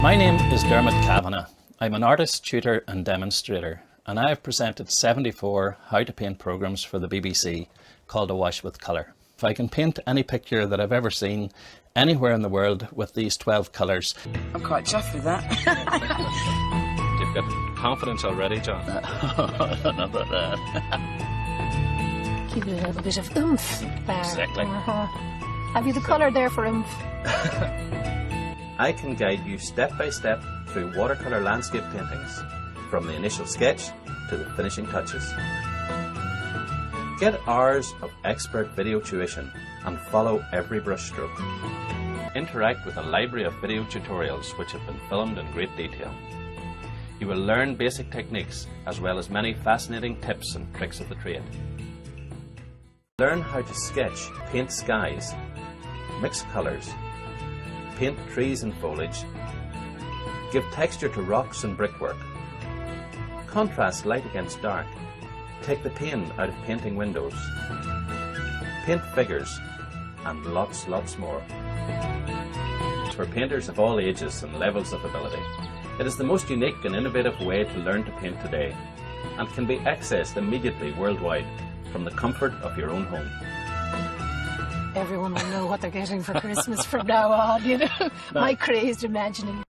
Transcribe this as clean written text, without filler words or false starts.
My name is Dermot Cavanagh. I'm an artist, tutor and demonstrator, and I have presented 74 how to paint programs for the BBC called Awash with Colour. If I can paint any picture that I've ever seen anywhere in the world with these 12 colours. I'm quite chuffed with that. You've got confidence already, John. Not about that. Give it a little bit of oomph there. Exactly. Have you the colour there for oomph? I can guide you step by step through watercolour landscape paintings, from the initial sketch to the finishing touches. Get hours of expert video tuition and follow every brushstroke. Interact with a library of video tutorials which have been filmed in great detail. You will learn basic techniques as well as many fascinating tips and tricks of the trade. Learn how to sketch, paint skies, mix colours, paint trees and foliage, give texture to rocks and brickwork, contrast light against dark, take the pain out of painting windows, paint figures, and lots more. For painters of all ages and levels of ability, it is the most unique and innovative way to learn to paint today, and can be accessed immediately worldwide from the comfort of your own home. Everyone will know what they're getting for Christmas from now on, you know. My crazed imagining.